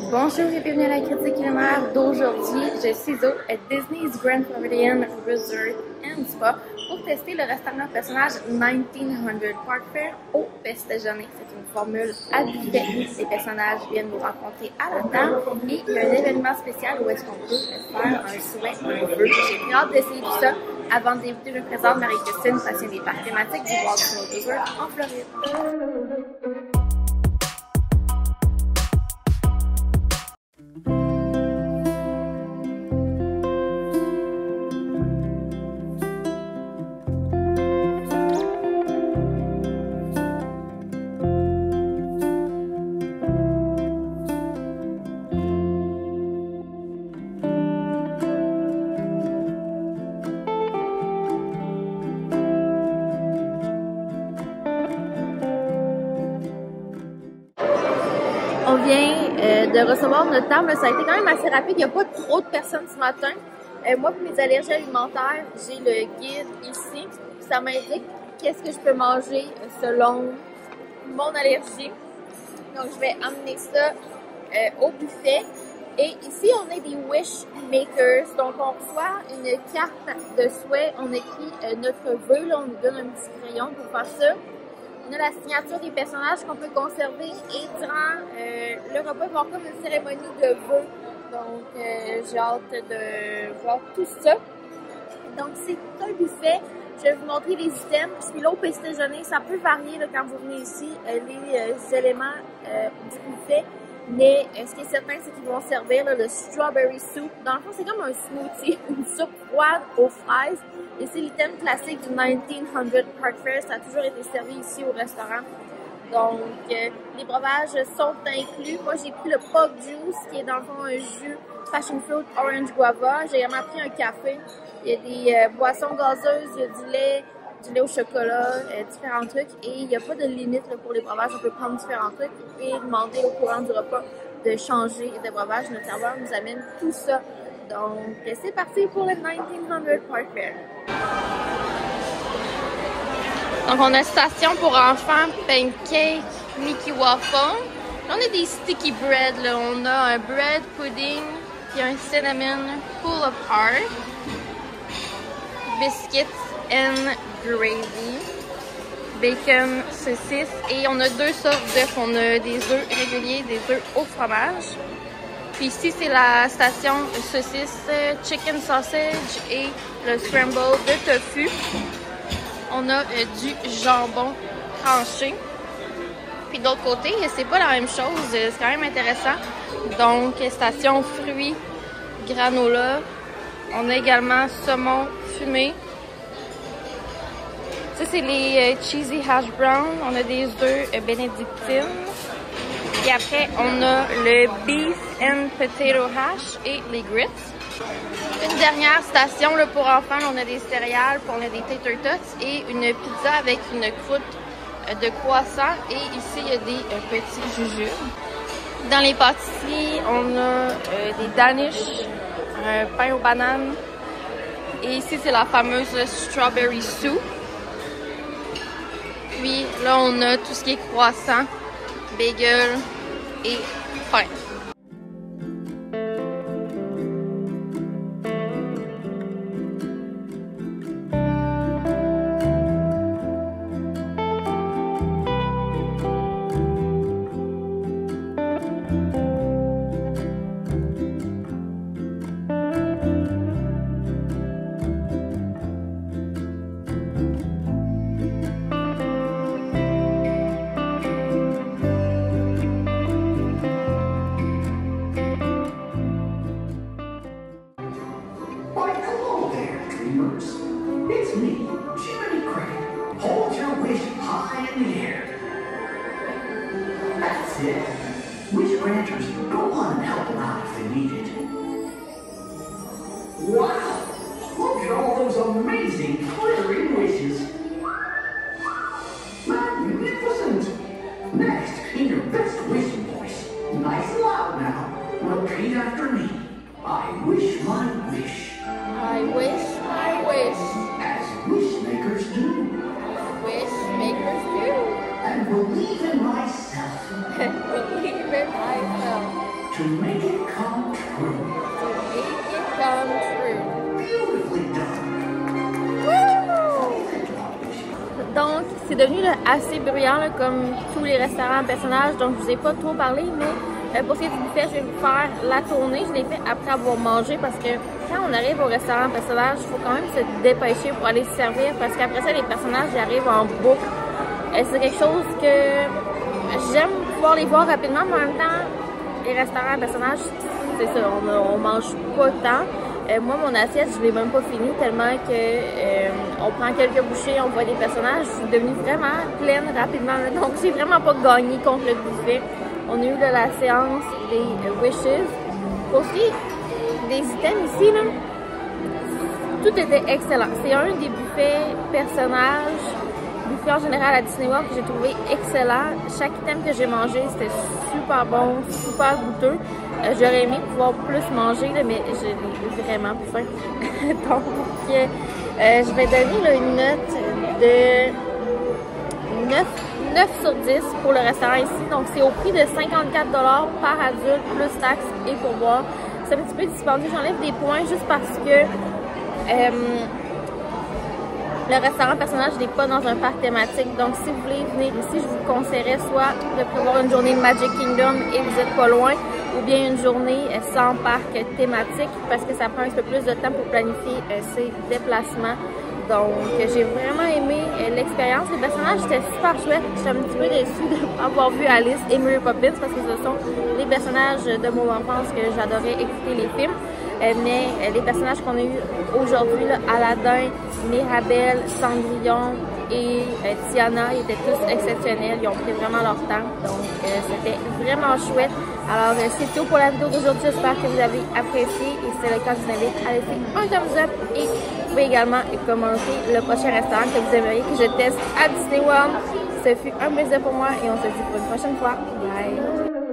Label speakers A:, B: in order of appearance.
A: Bonjour et bienvenue à la critique culinaire d'aujourd'hui. Je suis au Disney's Grand Floridian Resort and Spa pour tester le restaurant personnage 1900 Park Fare au petit déjeuner. C'est une formule à buffet. Les personnages viennent nous rencontrer à la table et il y a un événement spécial où est-ce qu'on peut faire un souhait, un vœu. J'ai très hâte d'essayer tout ça. Avant de débuter, je présente Marie-Christine, passionnée des parcs thématiques du Walt Disney Resort en Floride. On vient de recevoir notre table. Ça a été quand même assez rapide. Il n'y a pas trop de personnes ce matin. Moi, pour mes allergies alimentaires, j'ai le guide ici. Ça m'indique qu'est-ce que je peux manger selon mon allergie. Donc, je vais amener ça au buffet. Et ici, on a des wish makers. Donc, on reçoit une carte de souhait. On écrit notre vœu. Là, on nous donne un petit crayon pour faire ça. On a la signature des personnages qu'on peut conserver et durant le repas, il va y avoir comme une cérémonie de vœux. Donc, j'ai hâte de voir tout ça. Donc, c'est un buffet. Je vais vous montrer les items. Puis là, au petit déjeuner, ça peut varier là, quand vous venez ici, les éléments du buffet. Mais ce qui est certain, c'est qu'ils vont servir là, le strawberry soup. Dans le fond, c'est comme un smoothie, une soupe froide aux fraises. Et c'est l'item classique du 1900 Park Fare. Ça a toujours été servi ici au restaurant. Donc, les breuvages sont inclus. Moi, j'ai pris le Pug Juice, qui est dans le fond un jus Passion Fruit Orange Guava. J'ai également pris un café. Il y a des boissons gazeuses, il y a du lait au chocolat, différents trucs. Et il n'y a pas de limite là, pour les breuvages. On peut prendre différents trucs et demander au courant du repas de changer de breuvage. Notre serveur nous amène tout ça. Donc, c'est parti pour le 1900 Park Fare. Donc, on a station pour enfants, pancake, Mickey Waffle. Là, on a des sticky bread. Là. On a un bread pudding, puis un cinnamon pull apart, biscuits and gravy, bacon, saucisse. Et on a deux sortes d'œufs. On a des œufs réguliers, des œufs au fromage. Puis ici, c'est la station saucisse, chicken sausage et le scramble de tofu. On a du jambon tranché. Puis de l'autre côté, c'est pas la même chose. C'est quand même intéressant. Donc, station fruits, granola. On a également saumon fumé. Ça, c'est les cheesy hash brown. On a des œufs bénédictines. Et après, on a le beef and potato hash et les grits. Une dernière station là, pour enfants, là, on a des céréales, puis on a des tater tots et une pizza avec une croûte de croissant. Et ici, il y a des petits jujubes. Dans les pâtisseries, on a des Danish, un pain aux bananes. Et ici, c'est la fameuse strawberry soup. Puis là, on a tout ce qui est croissant, bagel et pain.
B: It's me, Jiminy Cricket. Hold your wish high in the air. That's it. Wish granters, go on and help them out if they need it. Wow! Look at all those amazing glittering wishes. Magnificent! Next, in your best wishing voice, nice and loud now, repeat after me. I wish my wish.
A: I wish my wish.
B: As wish makers do.
A: Wish makers do.
B: And believe in myself.
A: Believe in myself.
B: to make it come true.
A: Make it come true.
B: Beautifully done.
A: Donc, c'est devenu là, assez bruyant, là, comme tous les restaurants personnages, donc je vous ai pas trop parlé, mais pour ce qui est du buffet, je vais vous faire la tournée. Je l'ai fait après avoir mangé parce que quand on arrive au restaurant personnage, il faut quand même se dépêcher pour aller se servir parce qu'après ça, les personnages ils arrivent en boucle. C'est quelque chose que j'aime pouvoir les voir rapidement, mais en même temps, les restaurants personnages, c'est ça, on mange pas tant. Moi, mon assiette, je l'ai même pas fini tellement que on prend quelques bouchées, on voit des personnages. Je suis devenue vraiment pleine rapidement. Donc, j'ai vraiment pas gagné contre le buffet. On a eu là, la séance des wishes. Pour ce qui est des items ici, là, tout était excellent. C'est un des buffets personnages, buffet en général à Disney World que j'ai trouvé excellent. Chaque item que j'ai mangé, c'était super bon, super goûteux. J'aurais aimé pouvoir plus manger, là, mais j'ai vraiment plus faim. Donc, je vais donner là, une note de 9 sur 10 pour le restaurant ici. Donc, c'est au prix de 54 $ par adulte, plus taxes et pourboire. C'est un petit peu dispendieux. J'enlève des points juste parce que le restaurant personnage n'est pas dans un parc thématique. Donc, si vous voulez venir ici, je vous conseillerais soit de prévoir une journée de Magic Kingdom et vous n'êtes pas loin, ou bien une journée sans parc thématique parce que ça prend un peu plus de temps pour planifier ces déplacements. Donc, j'ai vraiment aimé l'expérience. Les personnages étaient super chouettes. Je suis un petit peu déçue de ne pas avoir vu Alice et Mary Poppins parce que ce sont les personnages de mon enfance que j'adorais écouter les films. Mais les personnages qu'on a eu aujourd'hui, Aladdin, Mirabel, Cendrillon et Tiana, ils étaient tous exceptionnels. Ils ont pris vraiment leur temps. Donc, c'était vraiment chouette. Alors, c'est tout pour la vidéo d'aujourd'hui. J'espère que vous avez apprécié. Et si c'est le cas, je vous invite à laisser un thumbs up et vous pouvez également commenter le prochain restaurant que vous aimeriez que je teste à Disney World. Ce fut un plaisir pour moi et on se dit pour une prochaine fois. Bye!